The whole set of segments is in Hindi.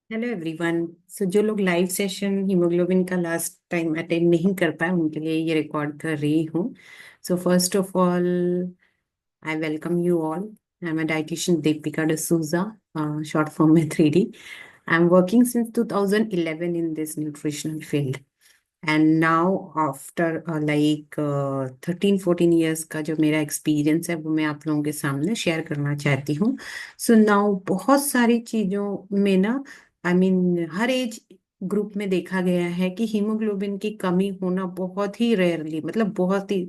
Hello everyone. सो जो लोग लाइव सेशन हीमोग्लोबिन का लास्ट टाइम अटेंड नहीं कर पाए उनके लिए ये रिकॉर्ड कर रही हूँ। So first of all I welcome you all. I am a dietitian Deepika D'Souza, short form में 3D. I'm working since 2011 in this nutritional field. And now after like 13-14 years का जो मेरा एक्सपीरियंस है वो मैं आप लोगों के सामने शेयर करना चाहती हूँ। सो नाउ बहुत सारी चीज़ों में ना I mean her age group में देखा गया है कि हीमोग्लोबिन की कमी होना बहुत ही रेयरली, मतलब बहुत ही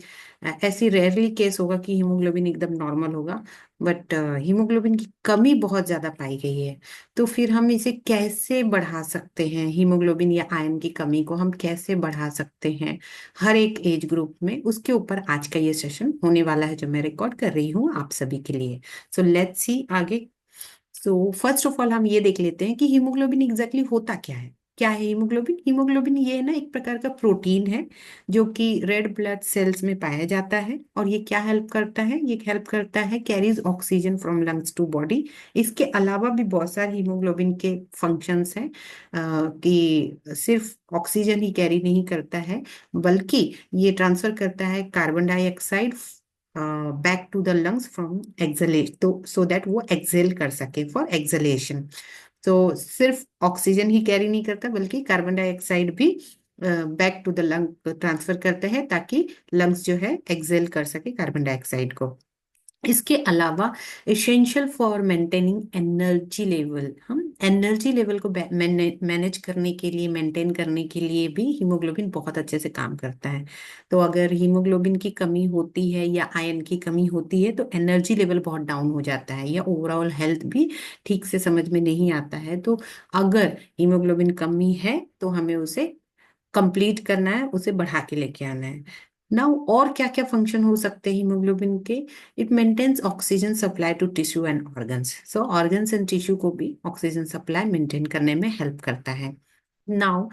ऐसी रेयरली केस होगा कि हीमोग्लोबिन एकदम नॉर्मल होगा। बट हीमोग्लोबिन की कमी बहुत ज़्यादा पाई गई है। तो फिर हम इसे कैसे बढ़ा सकते हैं, हीमोग्लोबिन या आयरन की कमी को हम कैसे बढ़ा सकते हैं हर एक एज ग्रुप में, उसके ऊपर आज का ये सेशन होने वाला है जो मैं रिकॉर्ड कर रही हूँ आप सभी के लिए। सो लेट्स सी आगे। सो फर्स्ट ऑफ ऑल हम ये देख लेते हैं कि हीमोग्लोबिन एग्जैक्टली होता क्या है। क्या है हीमोग्लोबिन? हीमोग्लोबिन ये है ना एक प्रकार का प्रोटीन है जो कि रेड ब्लड सेल्स में पाया जाता है। और ये क्या हेल्प करता है? ये हेल्प करता है carries oxygen from lungs to body. इसके अलावा भी बहुत सारे हीमोग्लोबिन के फंक्शंस हैं, कि सिर्फ ऑक्सीजन ही कैरी नहीं करता है बल्कि ये ट्रांसफर करता है carbon dioxide back to the lungs from exhalate, तो सो दैट वो एक्सेल कर सके फॉर एक्सलेशन। तो सिर्फ ऑक्सीजन ही कैरी नहीं करता बल्कि कार्बन डाइऑक्साइड भी back to the lung transfer करते हैं ताकि लंग्स जो है एक्सेल कर सके कार्बन डाइऑक्साइड को। इसके अलावा essential for maintaining energy level, हम एनर्जी लेवल को मैनेज करने के लिए, मेंटेन करने के लिए भी हीमोग्लोबिन बहुत अच्छे से काम करता है। तो अगर हीमोग्लोबिन की कमी होती है या आयरन की कमी होती है तो एनर्जी लेवल बहुत डाउन हो जाता है या ओवरऑल हेल्थ भी ठीक से समझ में नहीं आता है। तो अगर हीमोग्लोबिन कमी है तो हमें उसे कंप्लीट करना है, उसे बढ़ा के लेके आना है। नाउ और क्या क्या फंक्शन हो सकते हैं हीमोग्लोबिन के? It maintains oxygen supply to tissue and organs. So organs and tissue को भी ऑक्सीजन सप्लाई मेंटेन करने में हेल्प करता है। नाउ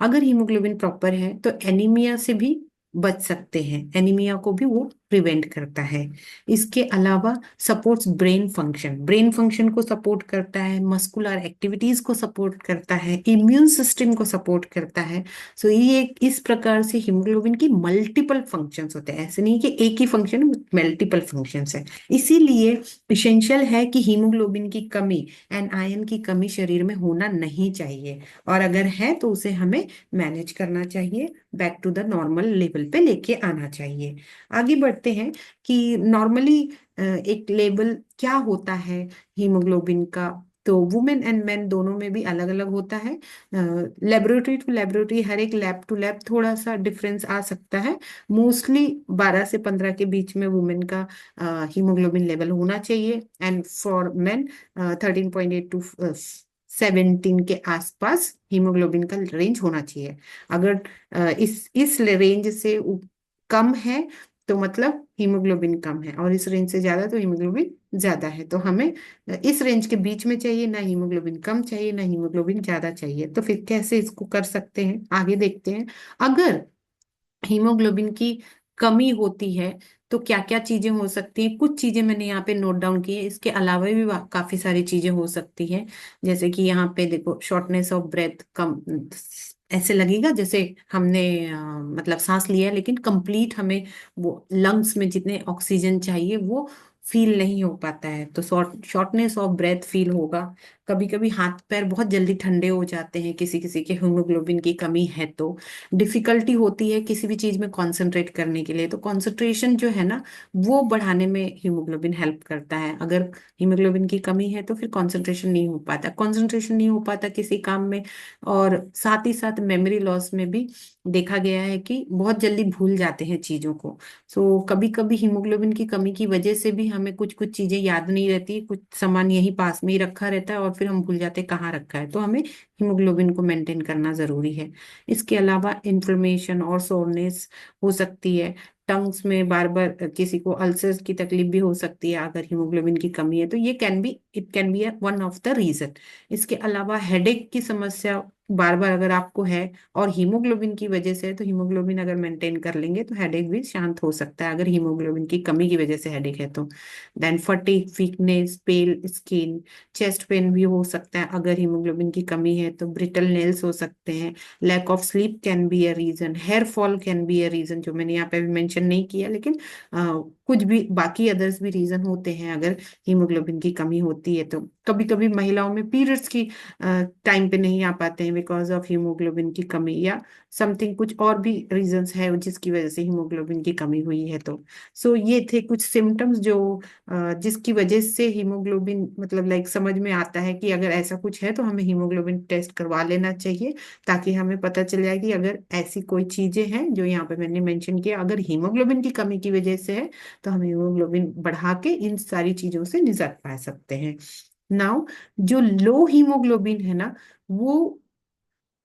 अगर हीमोग्लोबिन प्रॉपर है तो एनीमिया से भी बच सकते हैं, एनीमिया को भी वो प्रिवेंट करता है। इसके अलावा supports brain function, brain function को सपोर्ट करता है, मस्कुलर एक्टिविटीज को सपोर्ट करता है, इम्यून सिस्टम को सपोर्ट करता है। सो ये इस प्रकार से हीमोग्लोबिन की मल्टीपल फंक्शंस होते हैं, ऐसे नहीं कि एक ही फंक्शन, मल्टीपल फंक्शंस है। इसीलिए इसेंशियल है कि हीमोग्लोबिन की कमी एंड आयरन की कमी शरीर में होना नहीं चाहिए। और अगर है तो उसे हमें मैनेज करना चाहिए, back to the normal level पे लेके आना चाहिए। आगे बढ़ते हैं कि नॉर्मली एक लेवल क्या होता है हीमोग्लोबिन का। तो वुमेन एंड मेन दोनों में भी अलग अलग होता है। लेबोरेटरी टू लेबोरेटरी, हर एक लैब टू लैब थोड़ा सा डिफरेंस आ सकता है। मोस्टली 12 से 15 के बीच में वुमेन का हीमोग्लोबिन लेवल होना चाहिए एंड फॉर मेन 13.8 to 17 के आसपास हीमोग्लोबिन का रेंज होना चाहिए। अगर इस रेंज से कम है तो मतलब हीमोग्लोबिन कम है, और इस रेंज से ज्यादा तो हीमोग्लोबिन ज्यादा है। तो हमें इस रेंज के बीच में चाहिए, ना हीमोग्लोबिन कम चाहिए ना हीमोग्लोबिन ज्यादा चाहिए। तो फिर कैसे इसको कर सकते हैं आगे देखते हैं। अगर हीमोग्लोबिन की कमी होती है तो क्या क्या चीजें हो सकती हैं? कुछ चीजें मैंने यहाँ पे नोट डाउन की है, इसके अलावा भी काफी सारी चीजें हो सकती हैं। जैसे कि यहाँ पे देखो, शॉर्टनेस ऑफ ब्रेथ, कम ऐसे लगेगा जैसे हमने मतलब सांस लिया है लेकिन कंप्लीट हमें वो लंग्स में जितने ऑक्सीजन चाहिए वो फील नहीं हो पाता है, तो शॉर्टनेस ऑफ ब्रेथ फील होगा। कभी कभी हाथ पैर बहुत जल्दी ठंडे हो जाते हैं किसी किसी के हीमोग्लोबिन की कमी है तो। डिफिकल्टी होती है किसी भी चीज में कंसंट्रेट करने के लिए, तो कंसंट्रेशन जो है ना वो बढ़ाने में हीमोग्लोबिन हेल्प करता है। अगर हीमोग्लोबिन की कमी है तो फिर कंसंट्रेशन नहीं हो पाता, कंसंट्रेशन नहीं हो पाता किसी काम में। और साथ ही साथ मेमोरी लॉस में भी देखा गया है कि बहुत जल्दी भूल जाते हैं चीजों को। सो कभी कभी हीमोग्लोबिन की कमी की वजह से भी हमें कुछ कुछ चीजें याद नहीं रहती, कुछ सामान यहीं पास में ही रखा रहता है और फिर हम भूल जाते हैं कहाँ रखा है। तो हमें हीमोग्लोबिन को मेंटेन करना जरूरी है। इसके अलावा इन्फ्लेमेशन और सोरनेस हो सकती है, टंग्स में बार बार किसी को अल्सर्स की तकलीफ भी हो सकती है अगर हीमोग्लोबिन की कमी है, तो ये can be, it can be one of the reason. इसके अलावा हेडेक की समस्या बार बार अगर आपको है और हीमोग्लोबिन की वजह से है, तो हीमोग्लोबिन अगर मेंटेन कर लेंगे तो हेडेक भी शांत हो सकता है, अगर हीमोग्लोबिन की कमी की वजह से हेडेक है तो। Then fatigue, weakness, pale skin, chest pain भी हो सकता है अगर हीमोग्लोबिन की कमी है तो। ब्रिटल नेल्स हो सकते हैं। Lack of sleep can be a reason. Hair fall can be a reason, जो मैंने यहाँ पे अभी मेंशन नहीं किया, लेकिन कुछ भी बाकी अदर्स भी रीजन होते हैं अगर हीमोग्लोबिन की कमी होती है तो। कभी कभी महिलाओं में पीरियड्स की टाइम पे नहीं आ पाते हैं बिकॉज ऑफ हीमोग्लोबिन की कमी, या समथिंग कुछ और भी रीजंस है जिसकी वजह से हीमोग्लोबिन की कमी हुई है तो। सो ये थे कुछ सिम्टम्स जो जिसकी वजह से हीमोग्लोबिन मतलब लाइक समझ में आता है कि अगर ऐसा कुछ है तो हमें हीमोग्लोबिन टेस्ट करवा लेना चाहिए, ताकि हमें पता चल जाए कि अगर ऐसी कोई चीजें हैं जो यहाँ पे मैंने मेंशन किया, अगर हीमोग्लोबिन की कमी की वजह से है तो हम हीमोग्लोबिन बढ़ा के इन सारी चीजों से निजात पा सकते हैं। नाउ जो लो हीमोग्लोबिन है ना, वो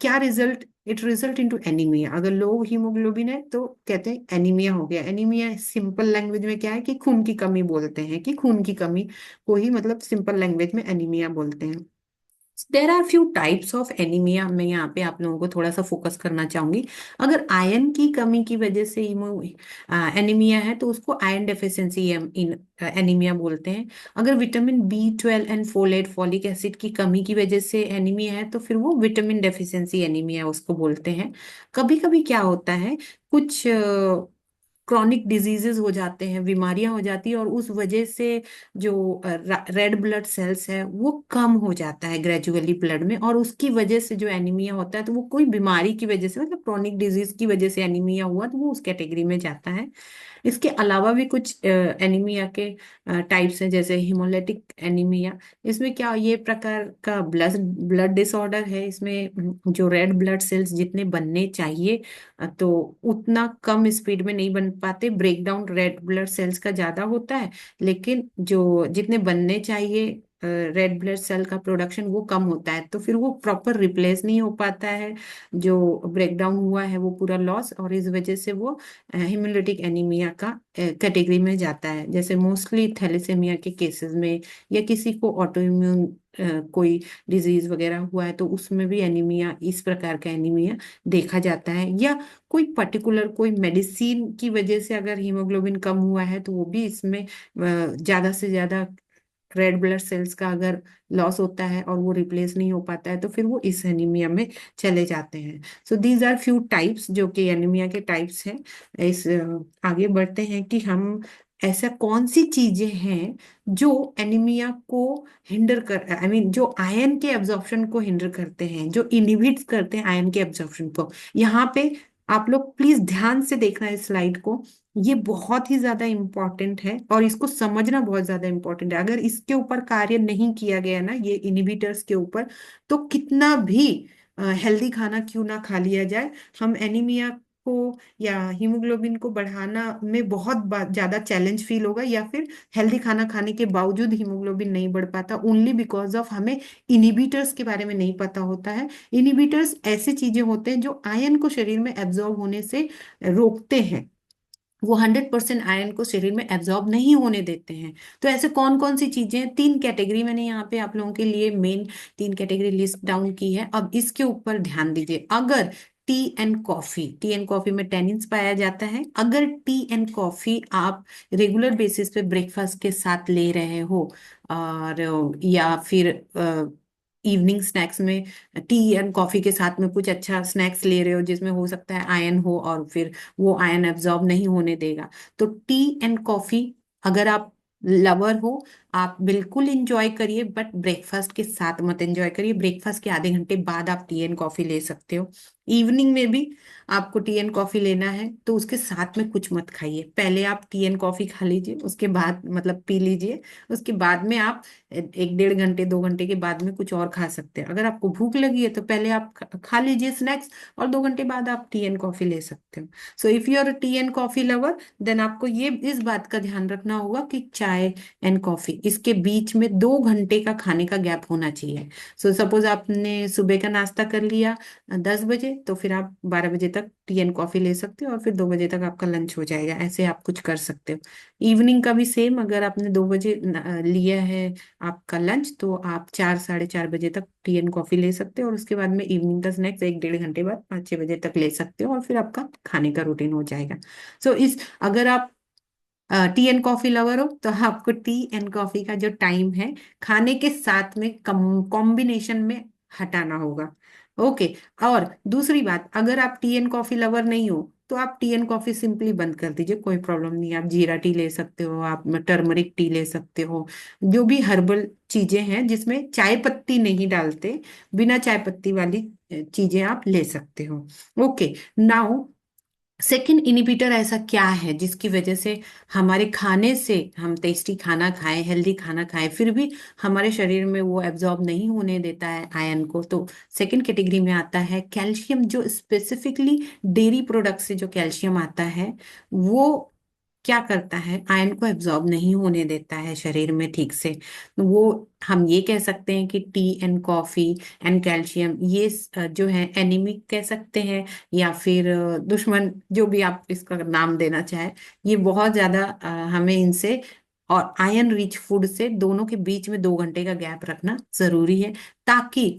क्या result, it result into anaemia. अगर लो हीमोग्लोबिन है तो कहते हैं एनीमिया हो गया। एनीमिया सिंपल लैंग्वेज में क्या है कि खून की कमी बोलते हैं, कि खून की कमी को ही मतलब सिंपल लैंग्वेज में एनीमिया बोलते हैं। There are few types of anaemia, मैं यहाँ पे आप लोगों को थोड़ा सा फोकस करना चाहूंगी। अगर आयरन की कमी की वजह से एनीमिया है तो उसको आयरन डेफिशिएंसी इन एनीमिया बोलते हैं। अगर vitamin B12 and folate, folic acid की कमी की वजह से एनीमिया है तो फिर वो विटामिन डेफिशिएंसी एनीमिया उसको बोलते हैं। कभी कभी क्या होता है, कुछ क्रॉनिक डिजीजेस हो जाते हैं, बीमारियां हो जाती है, और उस वजह से जो रेड ब्लड सेल्स है वो कम हो जाता है ग्रेजुअली ब्लड में, और उसकी वजह से जो एनीमिया होता है तो वो कोई बीमारी की वजह से मतलब क्रॉनिक डिजीज की वजह से एनीमिया हुआ तो वो उस कैटेगरी में जाता है। इसके अलावा भी कुछ एनीमिया के टाइप्स हैं, जैसे हिमोलिटिक एनीमिया। इसमें क्या, ये प्रकार का ब्लड ब्लड डिसऑर्डर है। इसमें जो रेड ब्लड सेल्स जितने बनने चाहिए तो उतना कम स्पीड में नहीं बन पाते, ब्रेकडाउन रेड ब्लड सेल्स का ज्यादा होता है, लेकिन जो जितने बनने चाहिए रेड ब्लड सेल का प्रोडक्शन वो कम होता है, तो फिर वो प्रॉपर रिप्लेस नहीं हो पाता है, जो ब्रेकडाउन हुआ है वो पूरा लॉस, और इस वजह से वो हेमोलिटिक एनीमिया का कैटेगरी में जाता है। जैसे मोस्टली थैलेसेमिया के केसेस में, या किसी को ऑटो इम्यून कोई डिजीज वगैरह हुआ है तो उसमें भी एनीमिया, इस प्रकार का एनीमिया देखा जाता है। या कोई पर्टिकुलर कोई मेडिसिन की वजह से अगर हीमोग्लोबिन कम हुआ है तो वो भी इसमें ज्यादा से ज्यादा रेड ब्लड सेल्स का अगर लॉस होता है और वो रिप्लेस नहीं हो पाता है तो फिर वो इस एनीमिया में चले जाते हैं। So these are few types जो कि एनीमिया के टाइप्स हैं। इस आगे बढ़ते हैं कि हम ऐसा कौन सी चीजें हैं जो एनीमिया को हिंडर कर, आई मीन जो आयरन के एब्जॉर्प्शन को हिंडर करते हैं, जो इनहिबिट करते हैं आयरन के एब्जॉर्प्शन को। यहाँ पे आप लोग प्लीज ध्यान से देखना इस स्लाइड को, ये बहुत ही ज्यादा इंपॉर्टेंट है और इसको समझना बहुत ज्यादा इंपॉर्टेंट है। अगर इसके ऊपर कार्य नहीं किया गया ना, ये इनहिबिटर्स के ऊपर, तो कितना भी हेल्दी खाना क्यों ना खा लिया जाए, हम एनीमिया को या हीमोग्लोबिन को बढ़ाना में बहुत ज्यादा चैलेंज फील होगा, या फिर हेल्दी खाना खाने के बावजूद हीमोग्लोबिन नहीं बढ़ पाता, ओनली बिकॉज ऑफ हमें इनहिबिटर्स के बारे में नहीं पता होता है। इनहिबिटर्स ऐसी चीजें होते हैं जो आयन को शरीर में एब्जॉर्ब होने से रोकते हैं, वो 100% आयरन को शरीर में एब्जॉर्ब नहीं होने देते हैं। तो ऐसे कौन कौन सी चीजें हैं, तीन कैटेगरी मैंने यहाँ पे आप लोगों के लिए मेन तीन कैटेगरी लिस्ट डाउन की है। अब इसके ऊपर ध्यान दीजिए। अगर टी एंड कॉफी में टेनिन्स पाया जाता है, अगर टी एंड कॉफी आप रेगुलर बेसिस पे ब्रेकफास्ट के साथ ले रहे हो, और या फिर इवनिंग स्नैक्स में टी एंड कॉफी के साथ में कुछ अच्छा स्नैक्स ले रहे हो जिसमें हो सकता है आयरन हो, और फिर वो आयन एब्जॉर्ब नहीं होने देगा, तो टी एंड कॉफी अगर आप लवर हो, आप बिल्कुल इंजॉय करिए, बट ब्रेकफास्ट के साथ मत एंजॉय करिए। ब्रेकफास्ट के आधे घंटे बाद आप टी एंड कॉफी ले सकते हो। इवनिंग में भी आपको टी एंड कॉफी लेना है तो उसके साथ में कुछ मत खाइए, पहले आप टी एंड कॉफी खा लीजिए, उसके बाद मतलब पी लीजिए, उसके बाद में आप 1 1.5 घंटे 2 घंटे के बाद में कुछ और खा सकते हैं। अगर आपको भूख लगी है तो पहले आप खा लीजिए स्नैक्स, और 2 घंटे बाद आप टी एंड कॉफी ले सकते हो। So if you are tea and coffee lover, then आपको ये इस बात का ध्यान रखना होगा कि चाय एंड कॉफी इसके बीच में 2 घंटे का खाने का गैप होना चाहिए। सो सपोज आपने सुबह का नाश्ता कर लिया 10 बजे, तो फिर आप 12 बजे तक टी एंड कॉफी ले सकते हो और फिर 2 बजे तक आपका लंच हो जाएगा। ऐसे आप कुछ कर सकते हो। इवनिंग का भी सेम, अगर आपने 2 बजे लिया है आपका लंच, तो आप 4 साढ़े 4 बजे तक टी एंड कॉफी ले सकते हो, और उसके बाद में इवनिंग का स्नैक्स 1 डेढ़ घंटे बाद 5 6 बजे तक ले सकते हो, और फिर आपका खाने का रूटीन हो जाएगा। सो इस अगर आप टी एंड कॉफी लवर हो तो आपको टी एंड कॉफी का जो टाइम है खाने के साथ में कॉम्बिनेशन में हटाना होगा। ओके। और दूसरी बात, अगर आप टी एंड कॉफी लवर नहीं हो तो आप टी एंड कॉफी सिंपली बंद कर दीजिए, कोई प्रॉब्लम नहीं है। आप जीरा टी ले सकते हो, आप टर्मरिक टी ले सकते हो, जो भी हर्बल चीजें हैं जिसमें चाय पत्ती नहीं डालते, बिना चाय पत्ती वाली चीजें आप ले सकते हो। ओके। नाउ सेकंड इनिबिटर ऐसा क्या है जिसकी वजह से हमारे खाने से, हम टेस्टी खाना खाएं, हेल्दी खाना खाएं, फिर भी हमारे शरीर में वो एब्जॉर्ब नहीं होने देता है आयन को? तो सेकंड कैटेगरी में आता है कैल्शियम। जो स्पेसिफिकली डेयरी प्रोडक्ट से जो कैल्शियम आता है, वो क्या करता है, आयन को एब्जॉर्ब नहीं होने देता है शरीर में ठीक से। वो हम ये कह सकते हैं कि T and coffee and calcium ये जो है एनीमिक कह सकते हैं, या फिर दुश्मन, जो भी आप इसका नाम देना चाहे। ये बहुत ज्यादा हमें इनसे और आयरन रिच फूड से दोनों के बीच में 2 घंटे का गैप रखना जरूरी है, ताकि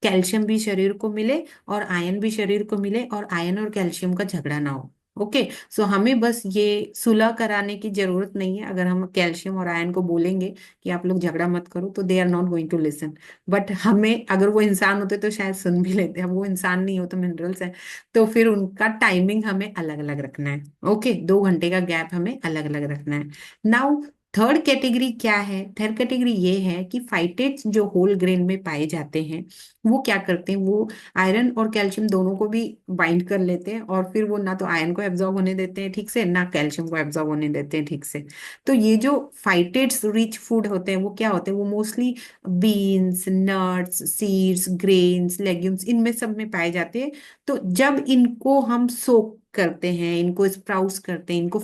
कैल्शियम भी शरीर को मिले और आयरन भी शरीर को मिले, और आयरन और कैल्शियम का झगड़ा ना हो। ओके। सो हमें बस ये सुलह कराने की जरूरत नहीं है। अगर हम कैल्शियम और आयरन को बोलेंगे कि आप लोग झगड़ा मत करो, तो they are not going to listen. But हमें, अगर वो इंसान होते तो शायद सुन भी लेते, अब वो इंसान नहीं हो तो मिनरल्स है, तो फिर उनका टाइमिंग हमें अलग अलग रखना है। ओके, 2 घंटे का गैप हमें अलग अलग रखना है। नाउ थर्ड कैटेगरी क्या है? थर्ड कैटेगरी ये है कि फाइटेट्स जो होल ग्रेन में पाए जाते हैं, वो क्या करते हैं, वो आयरन और कैल्शियम दोनों को भी बाइंड कर लेते हैं, और फिर वो ना तो आयरन को एब्जॉर्ब होने देते हैं ठीक से, ना कैल्शियम को एब्जॉर्ब होने देते हैं ठीक से। तो ये जो फाइटेट्स रिच फूड होते हैं वो क्या होते हैं? वो mostly beans, nuts, seeds, grains, legumes, इनमें सब में पाए जाते हैं। तो जब इनको हम सोक करते हैं, इनको स्प्राउट्स करते हैं, इनको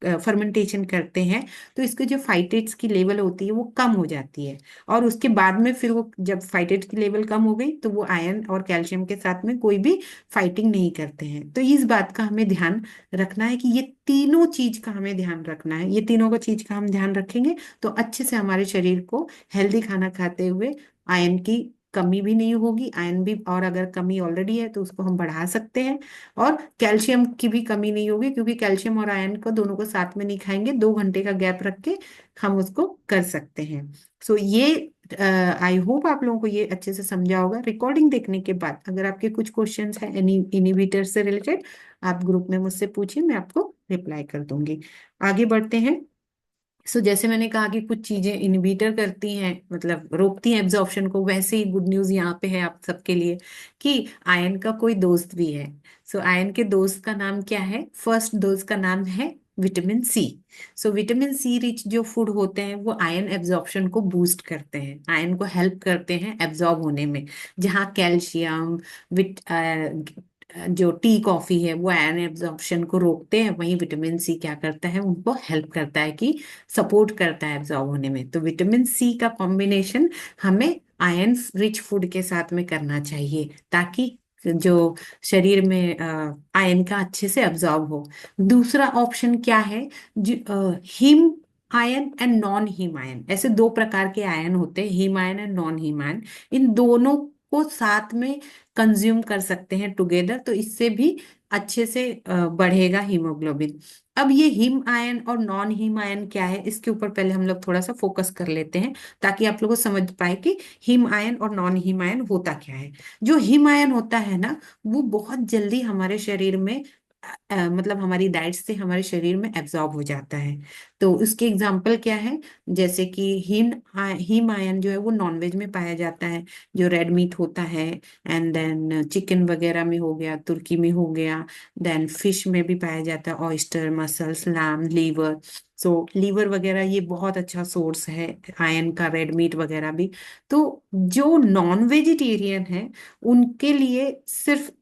फर्मेंटेशन करते हैं, तो इसके जो फाइटेट्स की लेवल होती है वो कम हो जाती है। और उसके बाद में फिर वो, जब फाइटेट्स की लेवल कम हो गई, तो वो आयरन और कैल्शियम के साथ में कोई भी फाइटिंग नहीं करते हैं। तो इस बात का हमें ध्यान रखना है कि ये तीनों चीज का हमें ध्यान रखना है। ये तीनों को चीज का हम ध्यान रखेंगे तो अच्छे से हमारे शरीर को हेल्दी खाना खाते हुए आयरन की कमी भी नहीं होगी। आयरन भी, और अगर कमी ऑलरेडी है तो उसको हम बढ़ा सकते हैं। और कैल्शियम की भी कमी नहीं होगी, क्योंकि कैल्शियम और आयरन को दोनों को साथ में नहीं खाएंगे, 2 घंटे का गैप रख के हम उसको कर सकते हैं। सो ये, आई होप आप लोगों को ये अच्छे से समझा होगा। रिकॉर्डिंग देखने के बाद अगर आपके कुछ क्वेश्चंस हैं इनिबिटर से रिलेटेड, आप ग्रुप में मुझसे पूछिए, मैं आपको रिप्लाई कर दूंगी। आगे बढ़ते हैं। सो जैसे मैंने कहा कि कुछ चीजें इनहिबिटर करती हैं, मतलब रोकती हैं एब्जॉर्प्शन को, वैसे ही गुड न्यूज यहाँ पे है आप सबके लिए कि आयन का कोई दोस्त भी है। सो आयन के दोस्त का नाम क्या है? फर्स्ट दोस्त का नाम है vitamin C. So vitamin C rich जो फूड होते हैं वो आयन एब्जॉर्प्शन को बूस्ट करते हैं, आयन को हेल्प करते हैं एब्जॉर्ब होने में। जहाँ कैल्शियम, विट जो टी कॉफी है वो आयरन एब्जॉर्प्शन को रोकते हैं, वहीं विटामिन सी क्या करता है, उनको हेल्प करता है कि सपोर्ट करता है एब्जॉर्ब होने में। तो विटामिन सी का कॉम्बिनेशन हमें आयरन रिच फूड के साथ में करना चाहिए, ताकि जो शरीर में आयरन का अच्छे से एब्जॉर्ब हो। दूसरा ऑप्शन क्या है? Heme iron and non heme iron, ऐसे दो प्रकार के आयन होते हैं, heme iron and non heme iron. इन दोनों को साथ में कंज्यूम कर सकते हैं टुगेदर, तो इससे भी अच्छे से बढ़ेगा हीमोग्लोबिन। अब ये हिम आयन और नॉन हिम आयन क्या है, इसके ऊपर पहले हम लोग थोड़ा सा फोकस कर लेते हैं, ताकि आप लोगों को समझ पाए कि हिम आयन और नॉन हिम आयन होता क्या है। जो हिम आयन होता है ना, वो बहुत जल्दी हमारे शरीर में मतलब हमारी डाइट से हमारे शरीर में एब्जॉर्ब हो जाता है। तो उसके एग्जाम्पल क्या है? जैसे कि हिम आयन जो है वो नॉनवेज में पाया जाता है, जो रेड मीट होता है, एंड देन चिकन वगैरह में हो गया, तुर्की में हो गया, देन फिश में भी पाया जाता है, ऑयस्टर, मसल्स, लैम, लीवर। सो लीवर वगैरह ये बहुत अच्छा सोर्स है आयन का, रेड मीट वगैरह भी। तो जो नॉन वेजिटेरियन है उनके लिए सिर्फ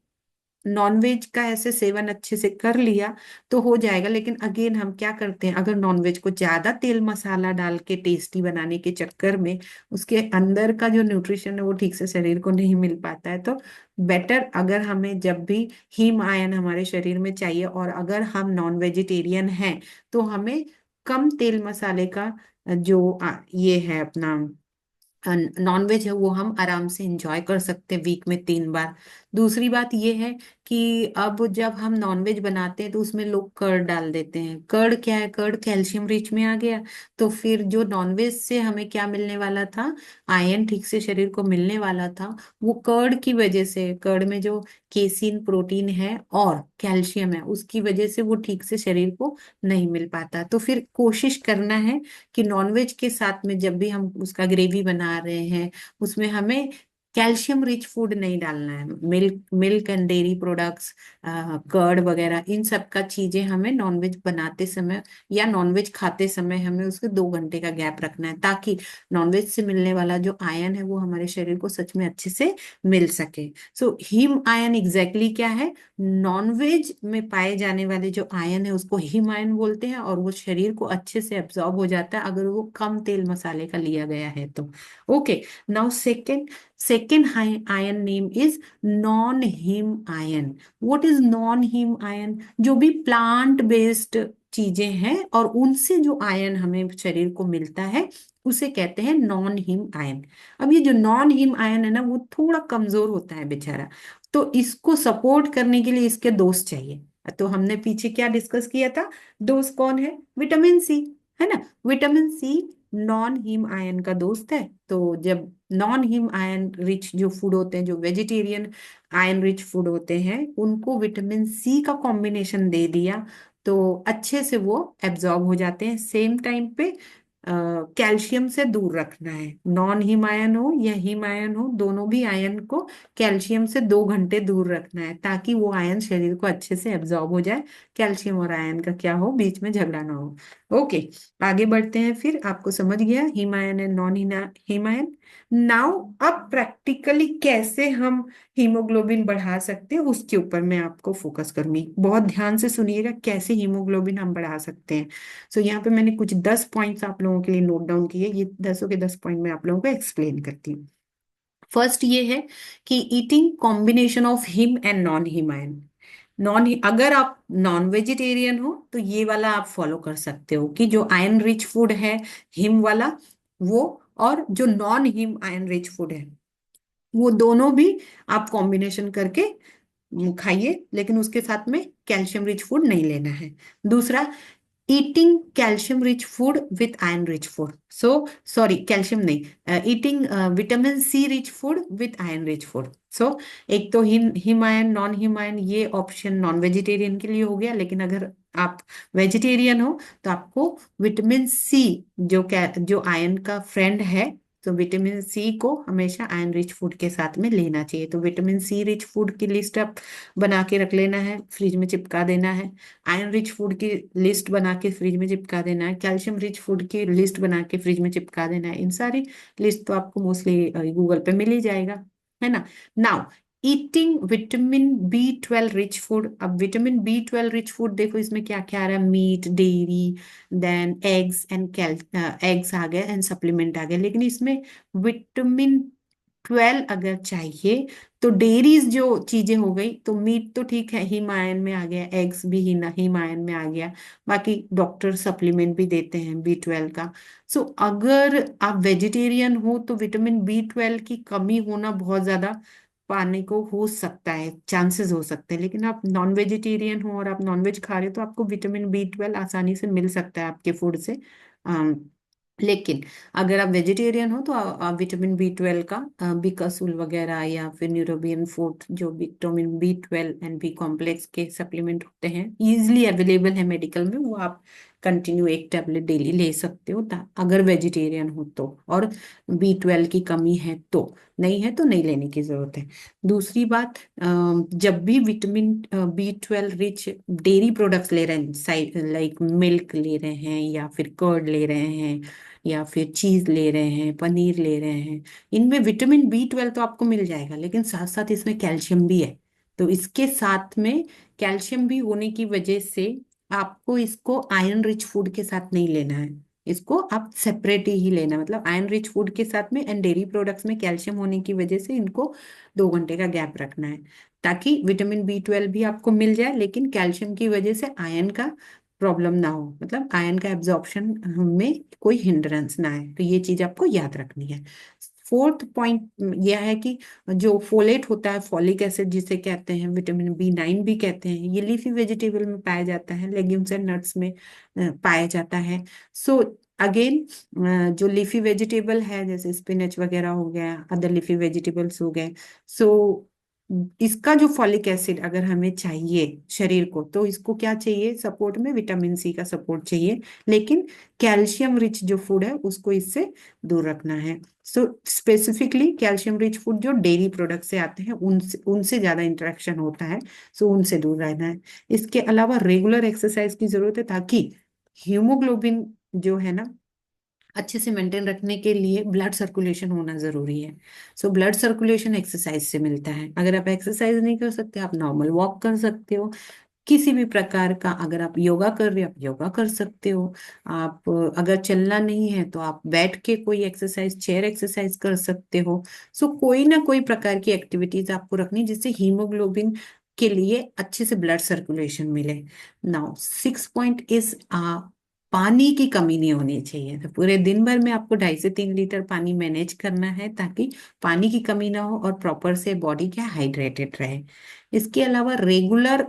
नॉनवेज का ऐसे सेवन अच्छे से कर लिया तो हो जाएगा। लेकिन अगेन हम क्या करते हैं, अगर नॉनवेज को ज्यादा तेल मसाला डाल के टेस्टी बनाने के चक्कर में उसके अंदर का जो न्यूट्रिशन है वो ठीक से शरीर को नहीं मिल पाता है। तो बेटर, अगर हमें जब भी हीम आयन हमारे शरीर में चाहिए और अगर हम नॉन वेजिटेरियन हैं तो हमें कम तेल मसाले का जो ये है अपना नॉनवेज है वो हम आराम से इंजॉय कर सकते हैं वीक में 3 बार। दूसरी बात ये है कि अब जब हम नॉनवेज बनाते हैं तो उसमें लोग कर्ड डाल देते हैं। कर्ड क्या है? कर्ड कैल्शियम रिच में आ गया। तो फिर जो नॉनवेज से हमें क्या मिलने वाला था, आयरन ठीक से शरीर को मिलने वाला था, वो कर्ड की वजह से, कर्ड में जो केसीन प्रोटीन है और कैल्शियम है उसकी वजह से वो ठीक से शरीर को नहीं मिल पाता। तो फिर कोशिश करना है कि नॉनवेज के साथ में जब भी हम उसका ग्रेवी बना रहे हैं उसमें हमें कैल्शियम रिच फूड नहीं डालना है। Milk milk and dairy products, curd वगैरह, इन सब का चीजें हमें नॉनवेज बनाते समय या नॉनवेज खाते समय हमें उसके 2 घंटे का गैप रखना है, ताकि नॉनवेज से मिलने वाला जो आयन है वो हमारे शरीर को सच में अच्छे से मिल सके। सो हीम आयन एग्जैक्टली क्या है? नॉनवेज में पाए जाने वाले जो आयन है उसको हीम आयन बोलते हैं, और वो शरीर को अच्छे से एब्जॉर्ब हो जाता है अगर वो कम तेल मसाले का लिया गया है तो। Okay, now second, second iron name is non haem iron. What is non haem iron? जो भी प्लांट बेस्ड चीजें हैं और उनसे जो आयन हमें शरीर को मिलता है उसे कहते हैं नॉन हीम आयन। अब ये जो नॉन हीम आयन है ना वो थोड़ा कमजोर होता है बेचारा, तो इसको सपोर्ट करने के लिए इसके दोस्त चाहिए। तो हमने पीछे क्या डिस्कस किया था? दोस्त कौन है? विटामिन सी, है ना। Vitamin C non haem iron का दोस्त है। तो जब नॉन हीम आयन रिच जो फूड होते हैं, जो वेजिटेरियन आयन रिच फूड होते हैं, उनको विटामिन सी का कॉम्बिनेशन दे दिया तो अच्छे से वो एब्जॉर्ब हो जाते हैं। सेम टाइम पे कैल्शियम से दूर रखना है। नॉन हीम आयन हो या हीम आयन हो, दोनों भी आयन को कैल्शियम से 2 घंटे दूर रखना है ताकि वो आयन शरीर को अच्छे से एब्जॉर्ब हो जाए। कैल्शियम और आयन का क्या हो, बीच में झगड़ा ना हो। ओके, आगे बढ़ते हैं। फिर आपको समझ गया haem iron and non haem iron. Now अब प्रैक्टिकली कैसे हम हीमोग्लोबिन बढ़ा सकते हैं उसके ऊपर मैं आपको फोकस करूंगी। बहुत ध्यान से सुनिएगा कैसे हीमोग्लोबिन हम बढ़ा सकते हैं। सो यहाँ पे मैंने कुछ 10 पॉइंट्स आप लोगों के लिए नोट डाउन किए। ये 10 के 10 पॉइंट मैं आप लोगों को एक्सप्लेन करती हूँ। फर्स्ट ये है कि eating combination of him and non heme ion. अगर आप नॉन वेजिटेरियन हो तो ये वाला आप फॉलो कर सकते हो कि जो आयरन रिच फूड है हिम वाला वो, और जो non him iron rich food है वो दोनों भी आप कॉम्बिनेशन करके खाइए, लेकिन उसके साथ में कैल्शियम रिच फूड नहीं लेना है। दूसरा, eating calcium rich food with iron rich food. So sorry, calcium नहीं, eating vitamin C rich food with iron rich food. So एक तो heme iron non heme iron ये ऑप्शन नॉन वेजिटेरियन के लिए हो गया, लेकिन अगर आप वेजिटेरियन हो तो आपको विटामिन सी, जो आयरन का फ्रेंड है, तो विटामिन सी को हमेशा आयरन रिच फूड के साथ में लेना चाहिए। तो विटामिन सी रिच फूड की लिस्ट आप बना के रख लेना है, फ्रिज में चिपका देना है। आयरन रिच फूड की लिस्ट बना के फ्रिज में चिपका देना है। कैल्शियम रिच फूड की लिस्ट बना के फ्रिज में चिपका देना है। इन सारी लिस्ट तो आपको मोस्टली गूगल पे मिल ही जाएगा, है ना। Now, eating vitamin B12 rich food. अब विटामिन B12 रिच फूड देखो इसमें क्या क्या आ रहा है, meat, dairy, then eggs and eggs आ गए एंड सप्लीमेंट आ गए। लेकिन इसमें विटामिन 12 अगर चाहिए तो डेयरीज जो चीजें हो गई, तो मीट तो ठीक है हिमायन में आ गया, एग्स भी हिमायन में आ गया, बाकी डॉक्टर सप्लीमेंट भी देते हैं B12 का। सो अगर आप वेजिटेरियन हो तो विटामिन B12 की कमी होना बहुत ज्यादा पाने को हो सकता है, चांसेस हो सकते हैं। लेकिन आप नॉन वेजिटेरियन हो और आप नॉन वेज खा रहे हो तो आपको विटामिन B12 आसानी से मिल सकता है आपके फूड से। लेकिन अगर आप वेजिटेरियन हो तो आप विटामिन B12 का बीकासूल वगैरह या फिर न्यूरोबियन फूड, जो vitamin B12 and B complex के सप्लीमेंट होते हैं, इजीली अवेलेबल है मेडिकल में, वो आप कंटिन्यू एक टैबलेट डेली ले सकते हो अगर वेजिटेरियन हो तो, और B12 की कमी है तो। नहीं है तो नहीं लेने की जरूरत है। दूसरी बात, जब भी vitamin B12 rich dairy products ले रहे हैं, लाइक मिल्क ले रहे हैं या फिर कर्ड ले रहे हैं या फिर चीज ले रहे हैं, पनीर ले रहे हैं, इनमें विटामिन B12 तो आपको मिल जाएगा, लेकिन साथ साथ इसमें कैल्शियम भी है। तो इसके साथ में कैल्शियम भी होने की वजह से आपको इसको आयरन रिच फूड के साथ नहीं लेना है। इसको आप सेपरेट ही लेना, मतलब आयरन रिच फूड के साथ में एंड डेयरी प्रोडक्ट्स में कैल्शियम होने की वजह से इनको 2 घंटे का गैप रखना है, ताकि विटामिन B12 भी आपको मिल जाए, लेकिन कैल्शियम की वजह से आयरन का प्रॉब्लम ना हो, मतलब आयरन का एब्जॉर्प्शन में कोई हिंड्रेंस ना आए। तो ये चीज आपको याद रखनी है। फोर्थ पॉइंट यह है कि जो फोलेट होता है, फॉलिक एसिड जिसे कहते हैं, विटामिन B9 भी कहते हैं, ये लीफी वेजिटेबल में पाया जाता है, लेग्यूम्स एंड नट्स में पाया जाता है। सो अगेन, जो लीफी वेजिटेबल है जैसे स्पिनच वगैरह हो गया, अदर लीफी वेजिटेबल्स हो गए, सो इसका जो फॉलिक एसिड अगर हमें चाहिए शरीर को, तो इसको क्या चाहिए सपोर्ट में, विटामिन C का सपोर्ट चाहिए, लेकिन कैल्शियम रिच जो फूड है उसको इससे दूर रखना है। सो स्पेसिफिकली कैल्शियम रिच फूड जो डेयरी प्रोडक्ट से आते हैं उनसे उनसे ज्यादा इंटरेक्शन होता है, सो उनसे दूर रहना है। इसके अलावा रेगुलर एक्सरसाइज की जरूरत है, ताकि हीमोग्लोबिन जो है ना अच्छे से मेंटेन रखने के लिए ब्लड सर्कुलेशन होना जरूरी है। सो ब्लड सर्कुलेशन एक्सरसाइज से मिलता है। अगर आप एक्सरसाइज नहीं कर सकते, आप नॉर्मल वॉक कर सकते हो, किसी भी प्रकार का, अगर आप योगा कर रहे हो आप योगा कर सकते हो। आप अगर चलना नहीं है तो आप बैठ के कोई एक्सरसाइज, चेयर एक्सरसाइज कर सकते हो। सो कोई ना कोई प्रकार की एक्टिविटीज आपको रखनी जिससे हीमोग्लोबिन के लिए अच्छे से ब्लड सर्कुलेशन मिले। नाउ 6 पॉइंट इज पानी की कमी नहीं होनी चाहिए। तो पूरे दिन भर में आपको 2.5 से 3 लीटर पानी मैनेज करना है, ताकि पानी की कमी ना हो और प्रॉपर से बॉडी क्या हाइड्रेटेड रहे। इसके अलावा रेगुलर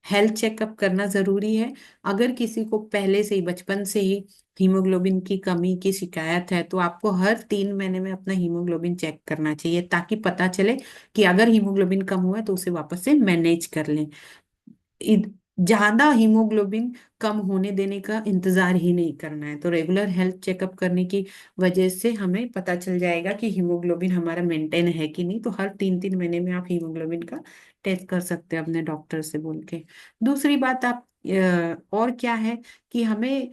हेल्थ चेकअप करना जरूरी है। अगर किसी को पहले से ही, बचपन से ही हीमोग्लोबिन की कमी की शिकायत है, तो आपको हर 3 महीने में अपना हीमोग्लोबिन चेक करना चाहिए, ताकि पता चले कि अगर हीमोग्लोबिन कम हुआ है तो उसे वापस से मैनेज कर लें। ज्यादा हीमोग्लोबिन कम होने देने का इंतजार ही नहीं करना है। तो रेगुलर हेल्थ चेकअप करने की वजह से हमें पता चल जाएगा कि हीमोग्लोबिन हमारा मेंटेन है कि नहीं। तो हर 3 3 महीने में आप हीमोग्लोबिन का टेस्ट कर सकते हैं अपने डॉक्टर से बोल के। दूसरी बात आप और क्या है कि हमें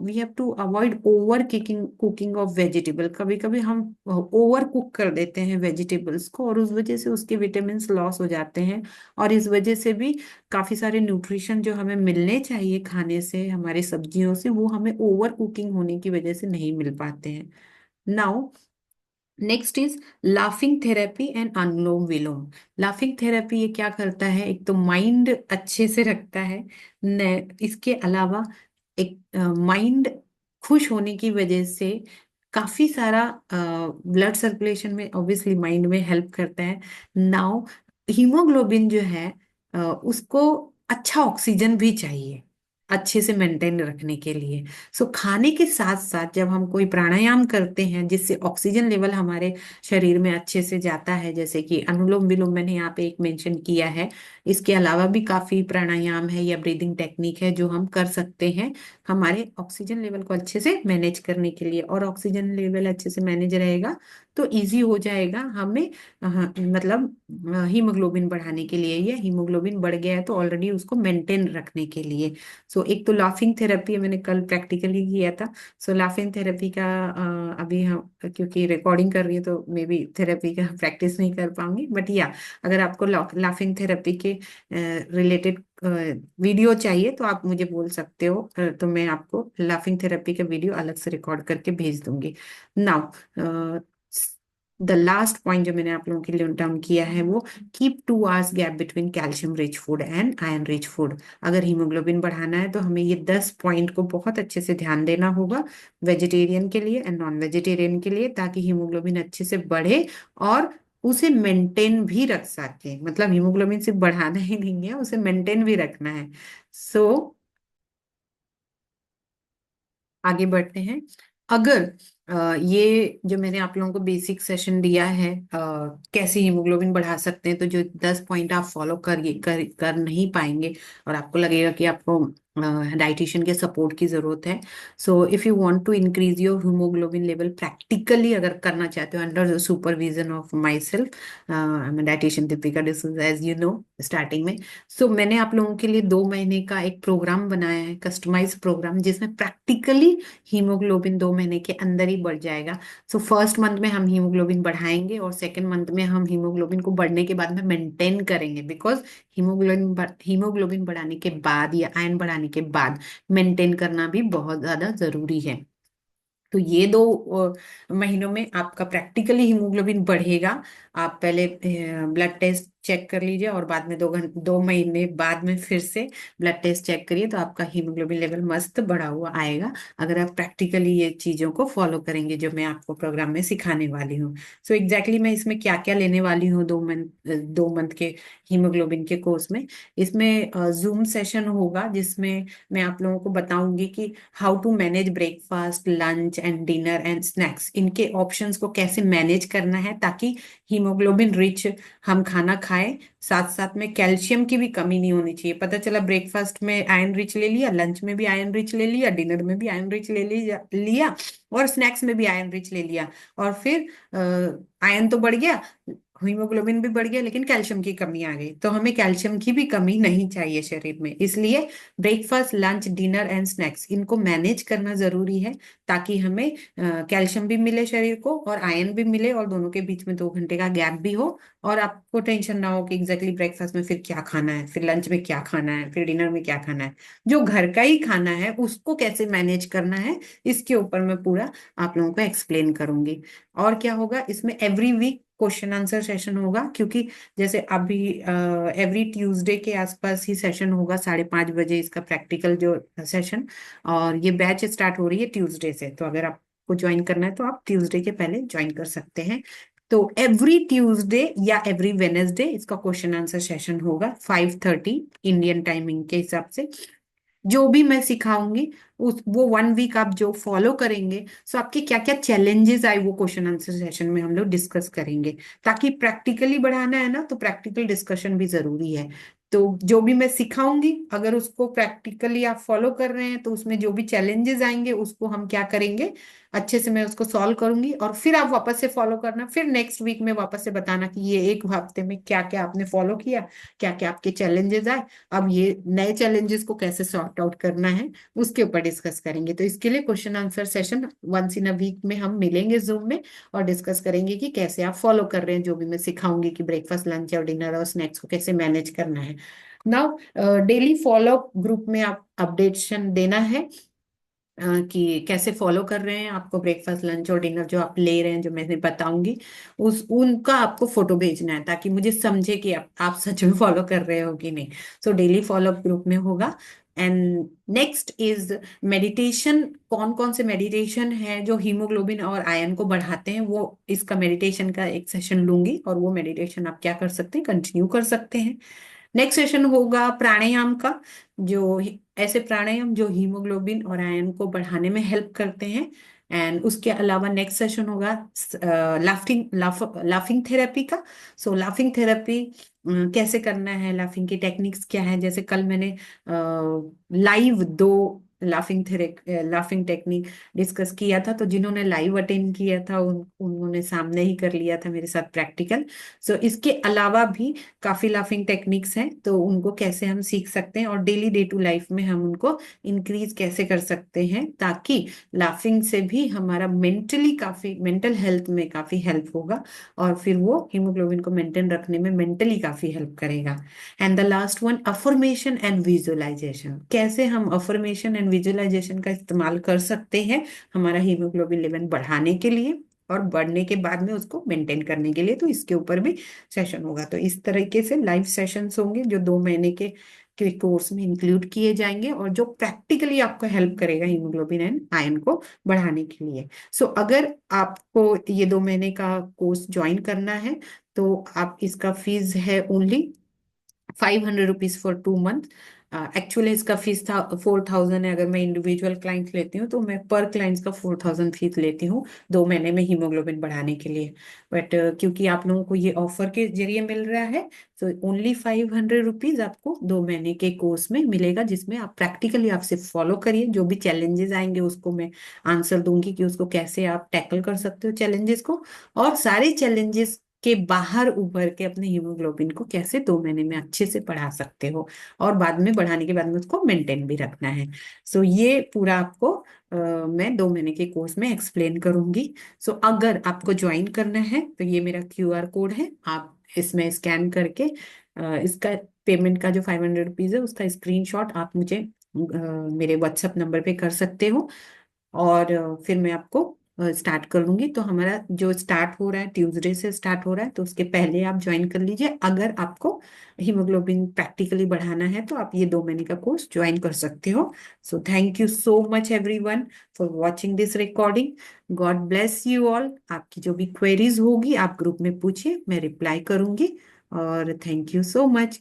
we have to avoid over cooking cooking of vegetable. कभी कभी हम ओवर कुक कर देते हैं वेजिटेबल्स को, और उस वजह से उसके विटामिन लॉस हो जाते हैं, और इस वजह से भी काफी सारे न्यूट्रिशन जो हमें मिलने चाहिए खाने से, हमारी सब्जियों से, वो हमें ओवर कुकिंग होने की वजह से नहीं मिल पाते हैं। Now next is laughing therapy and anulom vilom. Laughing therapy ये क्या करता है, एक तो माइंड अच्छे से रखता है, इसके अलावा एक माइंड खुश होने की वजह से काफी सारा ब्लड सर्कुलेशन में ऑब्वियसली माइंड में हेल्प करता है। नाउ हीमोग्लोबिन जो है उसको अच्छा ऑक्सीजन भी चाहिए अच्छे से मेंटेन रखने के लिए। सो खाने के साथ साथ जब हम कोई प्राणायाम करते हैं जिससे ऑक्सीजन लेवल हमारे शरीर में अच्छे से जाता है, जैसे कि अनुलोम विलोम मैंने यहाँ पे एक मेंशन किया है, इसके अलावा भी काफी प्राणायाम है या ब्रीदिंग टेक्निक है जो हम कर सकते हैं हमारे ऑक्सीजन लेवल को अच्छे से मैनेज करने के लिए। और ऑक्सीजन लेवल अच्छे से मैनेज रहेगा तो इजी हो जाएगा हमें, मतलब हीमोग्लोबिन बढ़ाने के लिए, या हीमोग्लोबिन बढ़ गया है तो ऑलरेडी उसको मेंटेन रखने के लिए। सो एक तो लाफिंग थेरेपी मैंने कल प्रैक्टिकली किया था। सो लाफिंग थेरेपी का अभी हम क्योंकि रिकॉर्डिंग कर रही है तो मे बी थेरेपी का प्रैक्टिस नहीं कर पाऊंगी, बट या अगर आपको लाफिंग थेरेपी के रिलेटेड वीडियो चाहिए तो आप मुझे बोल सकते हो, तो मैं आपको लाफिंग थेरेपी का वीडियो अलग से रिकॉर्ड करके भेज दूंगी। नाउ द लास्ट पॉइंट जो मैंने आप लोगों के लिए नोट डाउन किया है वो, keep 2 hours gap between calcium rich food and iron rich food. अगर हीमोग्लोबिन बढ़ाना है तो हमें ये 10 पॉइंट को बहुत अच्छे से ध्यान देना होगा, वेजिटेरियन के लिए एंड नॉन वेजिटेरियन के लिए, ताकि हीमोग्लोबिन अच्छे से बढ़े और उसे मेंटेन भी रख सके। मतलब हीमोग्लोबिन सिर्फ बढ़ाना ही नहीं है, उसे मेंटेन भी रखना है। सो आगे बढ़ते हैं। अगर ये जो मैंने आप लोगों को बेसिक सेशन दिया है कैसे हीमोग्लोबिन बढ़ा सकते हैं, तो जो 10 पॉइंट आप फॉलो कर नहीं पाएंगे और आपको लगेगा कि आपको डाइटिशियन के सपोर्ट की जरूरत है। So if you want to increase your haemoglobin level practically अगर करना चाहते हो under the supervision of myself, I am dietitian Deepika D'Souza as you know starting में। सो मैंने आप लोगों के लिए 2 महीने का एक प्रोग्राम बनाया है, कस्टमाइज प्रोग्राम, जिसमें प्रैक्टिकली हीमोग्लोबिन 2 महीने के अंदर ही बढ़ जाएगा। सो फर्स्ट मंथ में हम हीमोग्लोबिन बढ़ाएंगे और सेकेंड मंथ में हम हीमोग्लोबिन को बढ़ने के बाद में मेंटेन करेंगे, बिकॉज हीमोग्लोबिन बढ़ाने के बाद या आयरन बढ़ाने के बाद मेंटेन करना भी बहुत ज्यादा जरूरी है। तो ये 2 महीनों में आपका प्रैक्टिकली हीमोग्लोबिन बढ़ेगा। आप पहले ब्लड टेस्ट चेक कर लीजिए और बाद में 2 महीने बाद में फिर से ब्लड टेस्ट चेक करिए, तो आपका हीमोग्लोबिन लेवल मस्त बढ़ा हुआ आएगा अगर आप प्रैक्टिकली ये चीजों को फॉलो करेंगे जो मैं आपको प्रोग्राम में सिखाने वाली हूँ। सो एग्जैक्टली मैं इसमें क्या क्या लेने वाली हूँ 2 मंथ के हीमोग्लोबिन के कोर्स में। इसमें जूम सेशन होगा जिसमें मैं आप लोगों को बताऊंगी कि how to manage breakfast, lunch and dinner and snacks, इनके ऑप्शंस को कैसे मैनेज करना है ताकि हीमोग्लोबिन रिच हम खाना खाएं, साथ साथ में कैल्शियम की भी कमी नहीं होनी चाहिए। पता चला ब्रेकफास्ट में आयरन रिच ले लिया, लंच में भी आयरन रिच ले लिया, डिनर में भी आयरन रिच ले लिया और स्नैक्स में भी आयरन रिच ले लिया, और फिर आयरन तो बढ़ गया, हीमोग्लोबिन भी बढ़ गया, लेकिन कैल्शियम की कमी आ गई। तो हमें कैल्शियम की भी कमी नहीं चाहिए शरीर में, इसलिए breakfast, lunch, dinner and snacks इनको मैनेज करना जरूरी है ताकि हमें कैल्शियम भी मिले शरीर को और आयरन भी मिले, और दोनों के बीच में 2 घंटे का गैप भी हो, और आपको टेंशन ना हो कि एग्जैक्टली ब्रेकफास्ट में फिर क्या खाना है, फिर लंच में क्या खाना है, फिर डिनर में क्या खाना है। जो घर का ही खाना है उसको कैसे मैनेज करना है, इसके ऊपर मैं पूरा आप लोगों को एक्सप्लेन करूंगी। और क्या होगा इसमें, every week question answer session होगा, क्योंकि जैसे अभी एवरी ट्यूसडे के आसपास ही सेशन होगा, 5:30 बजे इसका प्रैक्टिकल जो सेशन, और ये बैच स्टार्ट हो रही है ट्यूसडे से। तो अगर आपको ज्वाइन करना है तो आप ट्यूसडे के पहले ज्वाइन कर सकते हैं। तो एवरी ट्यूसडे या एवरी वेनेसडे इसका क्वेश्चन आंसर सेशन होगा 5:30 इंडियन टाइमिंग के हिसाब से। जो भी मैं सिखाऊंगी उस वो 1 वीक आप जो फॉलो करेंगे, सो आपके क्या क्या चैलेंजेस आए वो क्वेश्चन आंसर सेशन में हम लोग डिस्कस करेंगे। ताकि प्रैक्टिकली बढ़ाना है ना, तो प्रैक्टिकल डिस्कशन भी जरूरी है। तो जो भी मैं सिखाऊंगी अगर उसको प्रैक्टिकली आप फॉलो कर रहे हैं तो उसमें जो भी चैलेंजेस आएंगे उसको हम क्या करेंगे, अच्छे से मैं उसको सॉल्व करूंगी, और फिर आप वापस से फॉलो करना, फिर नेक्स्ट वीक में वापस से बताना कि ये एक हफ्ते में क्या क्या आपने फॉलो किया, क्या क्या आपके चैलेंजेस आए, अब ये नए चैलेंजेस को कैसे सॉर्ट आउट करना है उसके ऊपर डिस्कस करेंगे। तो इसके लिए question answer session once in a week में हम मिलेंगे जूम में और डिस्कस करेंगे कि कैसे आप फॉलो कर रहे हैं जो भी मैं सिखाऊंगी, कि ब्रेकफास्ट, लंच और डिनर और स्नैक्स को कैसे मैनेज करना है। नाउ डेली फॉलो ग्रुप में आप अपडेशन देना है कि कैसे फॉलो कर रहे हैं, आपको ब्रेकफास्ट, लंच और डिनर जो आप ले रहे हैं जो मैं बताऊंगी उस उनका आपको फोटो भेजना है ताकि मुझे समझे कि आप सच में फॉलो कर रहे हो कि नहीं। सो डेली फॉलो ग्रुप में होगा। And next is meditation. कौन कौन से मेडिटेशन है जो हीमोग्लोबिन और आयरन को बढ़ाते हैं, वो इसका मेडिटेशन का एक सेशन लूंगी, और वो मेडिटेशन आप क्या कर सकते हैं, कंटिन्यू कर सकते हैं। नेक्स्ट सेशन होगा प्राणायाम का, ऐसे प्राणायाम जो हीमोग्लोबिन और आयरन को बढ़ाने में हेल्प करते हैं। एंड उसके अलावा नेक्स्ट सेशन होगा लाफिंग थेरेपी का। सो लाफिंग थेरेपी कैसे करना है, लाफिंग की टेक्निक्स क्या है, जैसे कल मैंने लाइव 2 लाफिंग टेक्निक डिस्कस किया था, तो जिन्होंने लाइव अटेंड किया था उन्होंने सामने ही कर लिया था मेरे साथ प्रैक्टिकल। सो इसके अलावा भी काफी लाफिंग टेक्निक्स हैं, तो उनको कैसे हम सीख सकते हैं और डेली डे टू लाइफ में हम उनको इंक्रीज कैसे कर सकते हैं ताकि लाफिंग से भी हमारा मेंटल हेल्थ में काफी हेल्प होगा, और फिर वो हीमोग्लोबिन को मेंटेन रखने में मेंटली काफी हेल्प करेगा। And the last one, affirmation and visualisation. कैसे हम अफर्मेशन एंड विजुअलाइजेशन का इस्तेमाल कर सकते हैं हमारा हीमोग्लोबिन लेवल बढ़ाने के लिए और बढ़ने के बाद में उसको मेंटेन करने के लिए, तो इसके ऊपर भी सेशन होगा। तो इस तरीके से लाइव सेशंस होंगे जो 2 महीने के कोर्स में इंक्लूड किए जाएंगे और जो प्रैक्टिकली आपको हेल्प करेगा हीमोग्लोबिन एंड आयरन को बढ़ाने के लिए। सो अगर आपको ये 2 महीने का कोर्स ज्वाइन करना है तो आप इसका फीस है only 500 rupees for 2 month. Actually इसका फीस था 4,000 है। अगर मैं इंडिविजुअल क्लाइंट लेती हूँ तो मैं पर क्लाइंट का 4,000 फीस लेती हूँ 2 महीने में हीमोग्लोबिन बढ़ाने के लिए। बट क्योंकि आप लोगों को ये ऑफर के जरिए मिल रहा है, तो ओनली 500 रुपीज आपको 2 महीने के कोर्स में मिलेगा, जिसमें आप प्रैक्टिकली आप सिर्फ फॉलो करिए। जो भी चैलेंजेस आएंगे उसको मैं आंसर दूंगी कि उसको कैसे आप टैकल कर सकते हो चैलेंजेस को, और सारे चैलेंजेस के बाहर उभर के अपने हीमोग्लोबिन को कैसे 2 महीने में अच्छे से बढ़ा सकते हो, और बाद में बढ़ाने के बाद में उसको मेंटेन भी रखना है। सो ये पूरा आपको मैं 2 महीने के कोर्स में एक्सप्लेन करूंगी। सो अगर आपको ज्वाइन करना है तो ये मेरा QR कोड है, आप इसमें स्कैन करके इसका पेमेंट का जो 500 रुपीज है उसका स्क्रीनशॉट आप मुझे मेरे व्हाट्सएप नंबर पे कर सकते हो। और फिर मैं आपको स्टार्ट कर लूंगी। तो हमारा जो स्टार्ट हो रहा है ट्यूसडे से स्टार्ट हो रहा है, तो उसके पहले आप ज्वाइन कर लीजिए। अगर आपको हीमोग्लोबिन प्रैक्टिकली बढ़ाना है तो आप ये 2 महीने का कोर्स ज्वाइन कर सकते हो। So thank you so much everyone for watching this recording. God bless you all. आपकी जो भी क्वेरीज होगी आप ग्रुप में पूछिए, मैं रिप्लाई करूंगी। और थैंक यू सो मच।